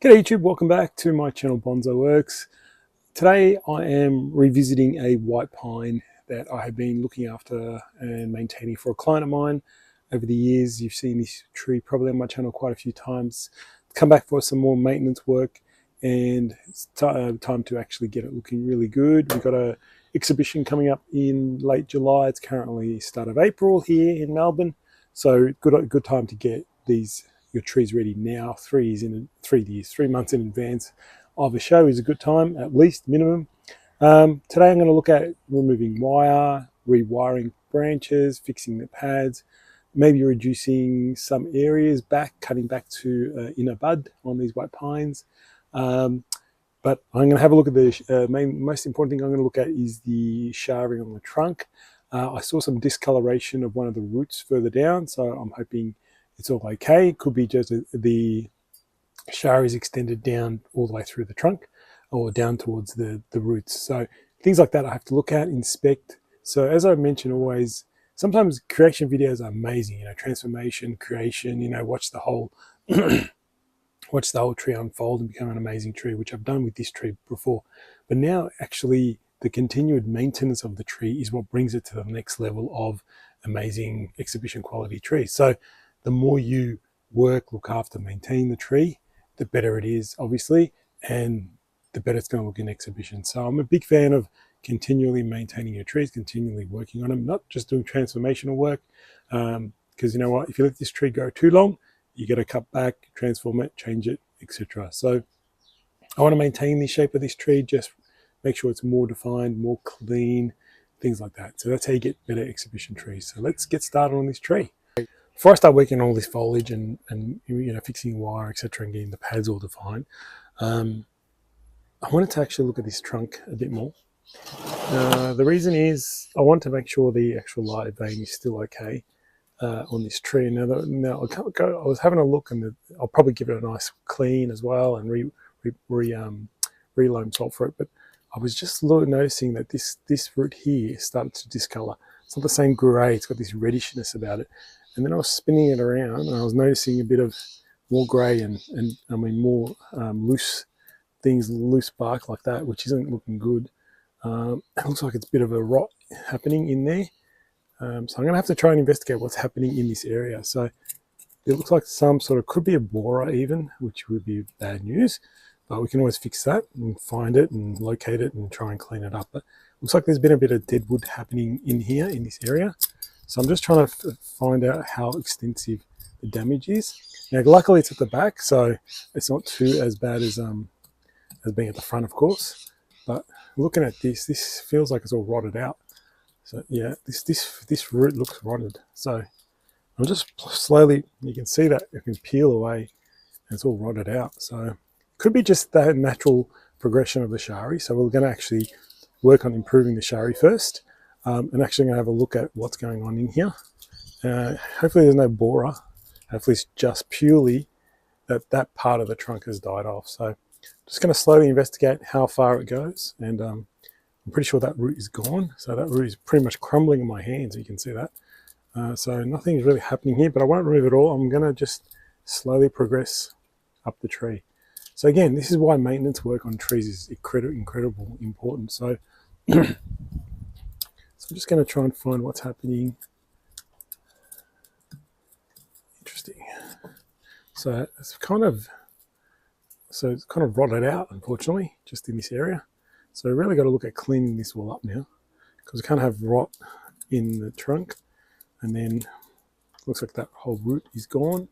G'day YouTube, welcome back to my channel Bonsai Works. Today I am revisiting a white pine that I have been looking after and maintaining for a client of mine over the years. You've seen this tree probably on my channel quite a few times. Come back for some more maintenance work and it's time to actually get it looking really good. We've got a exhibition coming up in late July. It's currently start of April here in Melbourne. So good time to get your tree's ready now. 3 months in advance of a show is a good time, at least minimum. Today I'm going to look at removing wire, rewiring branches, fixing the pads, maybe reducing some areas back, cutting back to inner bud on these white pines. But I'm going to have a look at the most important thing I'm going to look at is the showering on the trunk. I saw some discoloration of one of the roots further down, so I'm hoping it's all okay. It could be just the shower is extended down all the way through the trunk or down towards the roots. So things like that I have to look at, inspect. So as I mentioned always, sometimes creation videos are amazing, transformation, creation, watch the whole watch the whole tree unfold and become an amazing tree, which I've done with this tree before. But now actually the continued maintenance of the tree is what brings it to the next level of amazing exhibition quality trees. So the more you work, look after, maintain the tree, the better it is, obviously, and the better it's going to look in exhibition. So I'm a big fan of continually maintaining your trees, continually working on them, not just doing transformational work, because you know what, if you let this tree go too long, you got to cut back, transform it, change it, etc. So I want to maintain the shape of this tree, just make sure it's more defined, more clean, things like that. So that's how you get better exhibition trees. So let's get started on this tree. Before I start working on all this foliage and fixing wire, etc., and getting the pads all defined, I wanted to actually look at this trunk a bit more. The reason is I want to make sure the actual light vein is still okay on this tree. Now I was having a look, and I'll probably give it a nice clean as well and re-loam salt for it. But I was just noticing that this root here started to discolor. It's not the same grey. It's got this reddishness about it. And then I was spinning it around and I was noticing a bit of more grey and I mean more loose things, loose bark like that, which isn't looking good. It looks like it's a bit of a rot happening in there. So I'm going to have to try and investigate what's happening in this area. So it looks like some sort of, could be a borer even, which would be bad news. But we can always fix that and find it and locate it and try and clean it up. But it looks like there's been a bit of dead wood happening in here, in this area. So I'm just trying to find out how extensive the damage is. Now, luckily it's at the back, so it's not too as bad as being at the front, of course. But looking at this feels like it's all rotted out. So yeah, this root looks rotted. So I'm just slowly, you can see that it can peel away and it's all rotted out. So it could be just that natural progression of the shari. So we're going to actually work on improving the shari first. And actually going to have a look at what's going on in here. Hopefully there's no borer. Hopefully it's just purely that part of the trunk has died off. So just going to slowly investigate how far it goes. And I'm pretty sure that root is gone. So that root is pretty much crumbling in my hands. You can see that. So nothing is really happening here, but I won't remove it all. I'm going to just slowly progress up the tree. So again, this is why maintenance work on trees is incredible important. So I'm just going to try and find what's happening. Interesting. So it's kind of rotted out, unfortunately, just in this area. So we really got to look at cleaning this all up now, because we can't have rot in the trunk. And then looks like that whole root is gone.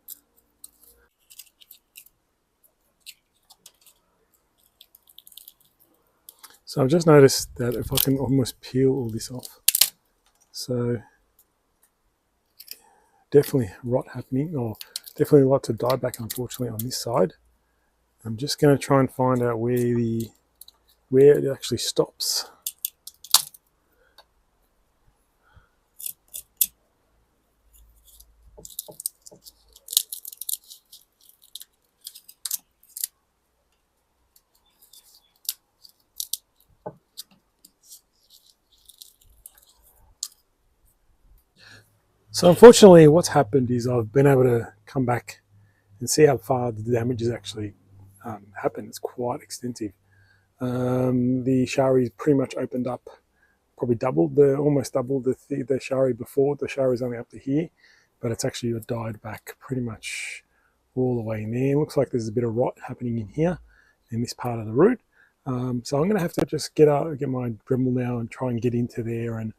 So I've just noticed that if I can almost peel all this off. So definitely rot happening, or definitely a lot to die back, unfortunately, on this side. I'm just going to try and find out where it actually stops. So unfortunately what's happened is I've been able to come back and see how far the damage is actually happen. It's quite extensive. The shari pretty much opened up, probably almost doubled the shari before. The shari is only up to here, but it's actually died back pretty much all the way in there. It looks like there's a bit of rot happening in here, in this part of the root. So I'm going to have to just get my Dremel now and try and get into there and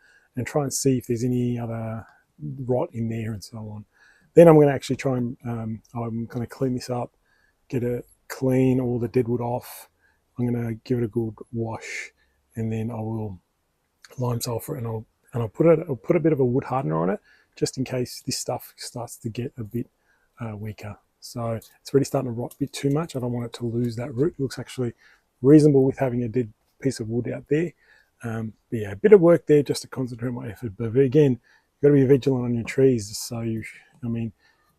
try and see if there's any other rot in there and so on. Then I'm going to actually try and I'm going to clean this up, clean all the dead wood off. I'm going to give it a good wash, and then I will lime sulfur it, and I'll put a bit of a wood hardener on it, just in case this stuff starts to get a bit weaker. So it's already starting to rot a bit too much. I don't want it to lose that root. It looks actually reasonable with having a dead piece of wood out there. But yeah, a bit of work there just to concentrate my effort. But again, you've got to be vigilant on your trees. So we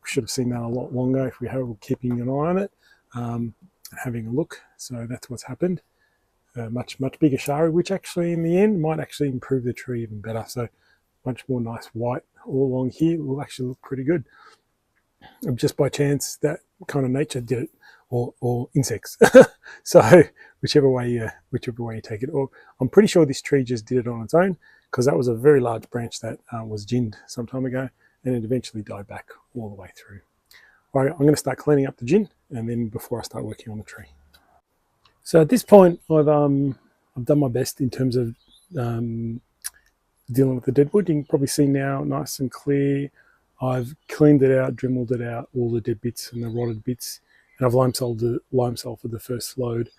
should have seen that a lot longer if we were keeping an eye on it and having a look. So that's what's happened. Much bigger shari, which actually in the end might actually improve the tree even better. So much more nice white all along here will actually look pretty good. Just by chance, that kind of nature did it, or insects. So whichever way you take it. Or I'm pretty sure this tree just did it on its own, because that was a very large branch that was ginned some time ago, and it eventually died back all the way through. All right, I'm going to start cleaning up the gin, and then before I start working on the tree. So at this point, I've done my best in terms of dealing with the deadwood. You can probably see now, nice and clear. I've cleaned it out, dremeled it out, all the dead bits and the rotted bits, and I've lime sulfured the first load.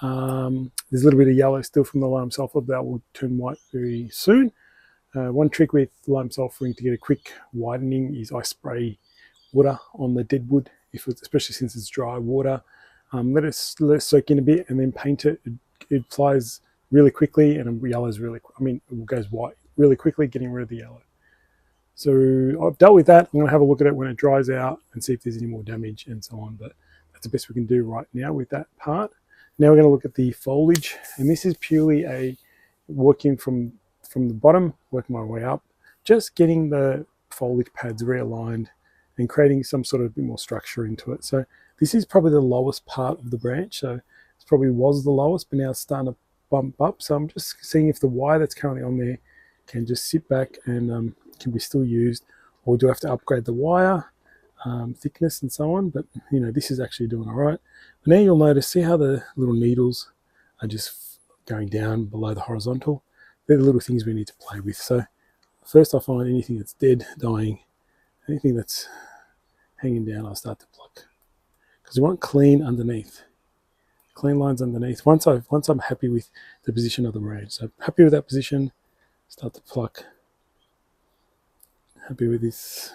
There's a little bit of yellow still from the lime sulfur, that will turn white very soon. One trick with lime sulfuring to get a quick whitening is I spray water on the dead wood, especially since it's dry water. Let it soak in a bit and then paint it. It flies really quickly, and it yellows it goes white really quickly, getting rid of the yellow. So I've dealt with that. I'm going to have a look at it when it dries out and see if there's any more damage and so on. But that's the best we can do right now with that part. Now we're going to look at the foliage, and this is purely a working from the bottom, working my way up, just getting the foliage pads realigned and creating some sort of bit more structure into it. So this is probably the lowest part of the branch. So it probably was the lowest, but now it's starting to bump up. So I'm just seeing if the wire that's currently on there can just sit back and can be still used, or do I have to upgrade the wire thickness and so on. But this is actually doing all right. But now you'll notice, see how the little needles are just going down below the horizontal. They're the little things we need to play with. So first I find anything that's dead, dying, anything that's hanging down, I'll start to pluck, because we want clean underneath, clean lines underneath. Once I'm happy with the position of the branch, so happy with that position, start to pluck. Happy with this.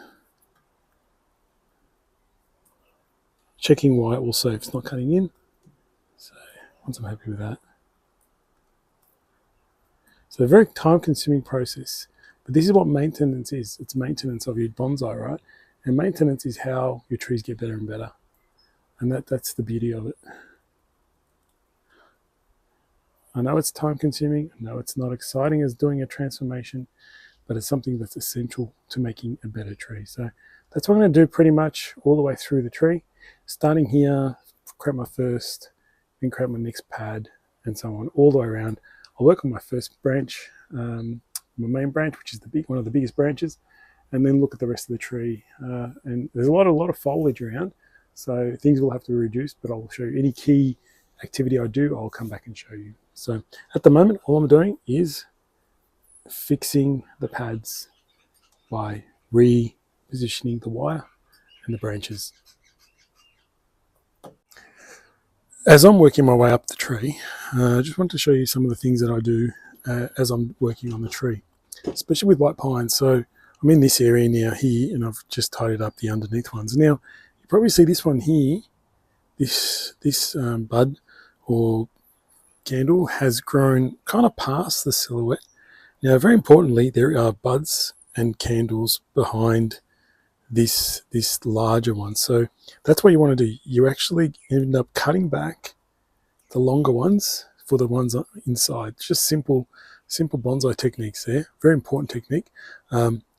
Checking white also if it's not cutting in. So once I'm happy with that. So a very time-consuming process. But this is what maintenance is. It's maintenance of your bonsai, right? And maintenance is how your trees get better and better. And that's the beauty of it. I know it's time-consuming. I know it's not exciting as doing a transformation, but it's something that's essential to making a better tree. So that's what I'm going to do pretty much all the way through the tree. Starting here, create my first, then create my next pad, and so on, all the way around. I'll work on my first branch, my main branch, which is one of the biggest branches, and then look at the rest of the tree. And there's a lot of foliage around, so things will have to be reduced, but I'll show you any key activity I do, I'll come back and show you. So at the moment, all I'm doing is fixing the pads by repositioning the wire and the branches. As I'm working my way up the tree, I just want to show you some of the things that I do as I'm working on the tree, especially with white pine. So I'm in this area now here, and I've just tidied up the underneath ones. Now you probably see this one here, this bud or candle has grown kind of past the silhouette. Now, very importantly, there are buds and candles behind this larger one. So that's what you want to do. You actually end up cutting back the longer ones for the ones inside. Just simple bonsai techniques there. Very important technique.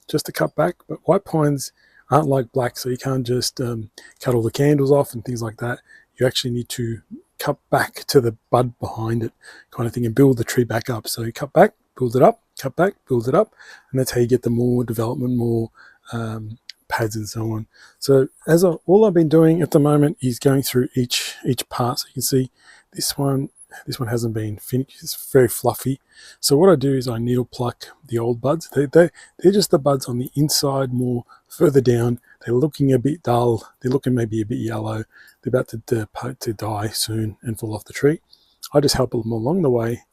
Just to cut back. But white pines aren't like black, so you can't just cut all the candles off and things like that. you actually need to cut back to the bud behind it kind of thing and build the tree back up. So you cut back, build it up, cut back, build it up, and that's how you get the more development, more pads and so on. So all I've been doing at the moment is going through each part. So you can see this one hasn't been finished. It's very fluffy. So what I do is I needle pluck the old buds. They're just the buds on the inside, more further down. They're looking a bit dull. They're looking maybe a bit yellow. They're about to die soon and fall off the tree. I just help them along the way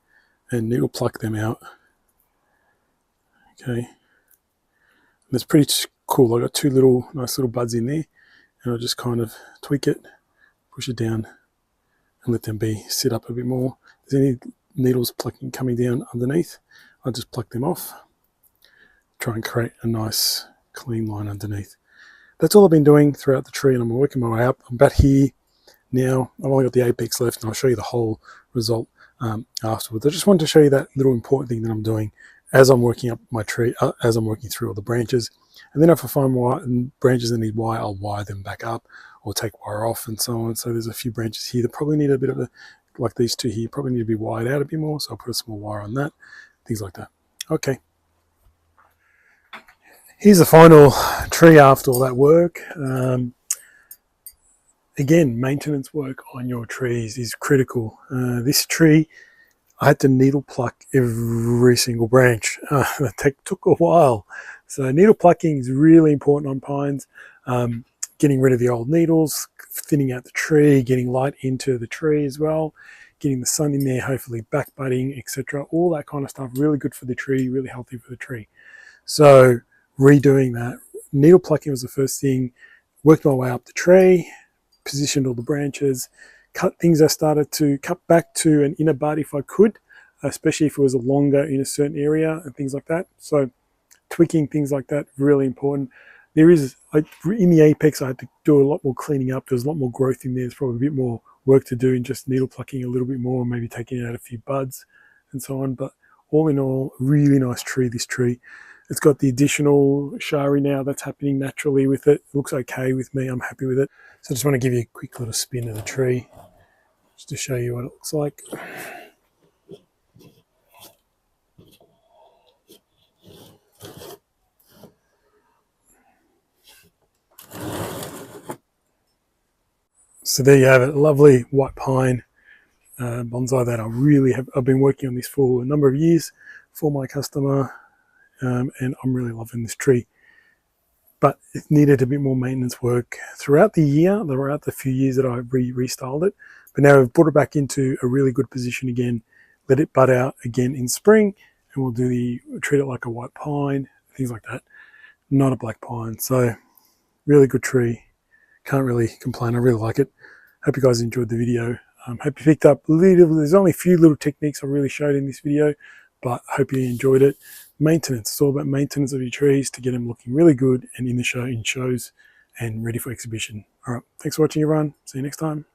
and needle pluck them out. Okay, and it's pretty cool. I got two nice little buds in there, and I just kind of tweak it, push it down, and let them sit up a bit more. If there's any needles coming down underneath, I just pluck them off. Try and create a nice clean line underneath. That's all I've been doing throughout the tree, and I'm working my way up. I'm about here now. I've only got the apex left, and I'll show you the whole result afterwards. I just wanted to show you that little important thing that I'm doing as I'm working up my tree, as I'm working through all the branches. And then if I find more branches that need wire, I'll wire them back up or take wire off and so on. So there's a few branches here that probably need a bit of like these two here, probably need to be wired out a bit more. So I'll put a small wire on that, things like that. Okay. Here's the final tree after all that work. Again, maintenance work on your trees is critical. This tree, I had to needle pluck every single branch. That took a while. So needle plucking is really important on pines. Getting rid of the old needles, thinning out the tree, getting light into the tree as well, getting the sun in there, hopefully back budding, etc. All that kind of stuff, really good for the tree, really healthy for the tree. So redoing that, needle plucking was the first thing, worked my way up the tree, positioned all the branches, cut things I started to cut back to an inner bud if I could, especially if it was longer in a certain area and things like that. So tweaking things like that, really important. There is, in the apex, I had to do a lot more cleaning up. There's a lot more growth in there. There's probably a bit more work to do in just needle plucking a little bit more, maybe taking out a few buds and so on. But all in all, really nice tree, this tree. It's got the additional shari now that's happening naturally with it. It looks okay with me. I'm happy with it. So I just want to give you a quick little spin of the tree just to show you what it looks like. So there you have it, lovely white pine bonsai that I've been working on this for a number of years for my customer, and I'm really loving this tree. But it needed a bit more maintenance work throughout the year, throughout the few years that I restyled it. But now I've brought it back into a really good position again, let it bud out again in spring, and we'll treat it like a white pine, things like that, not a black pine. So really good tree. Can't really complain. I really like it. Hope you guys enjoyed the video. Hope you picked up there's only a few little techniques I really showed in this video, but hope you enjoyed it. Maintenance. It's all about maintenance of your trees to get them looking really good and in shows and ready for exhibition. All right. Thanks for watching, everyone. See you next time.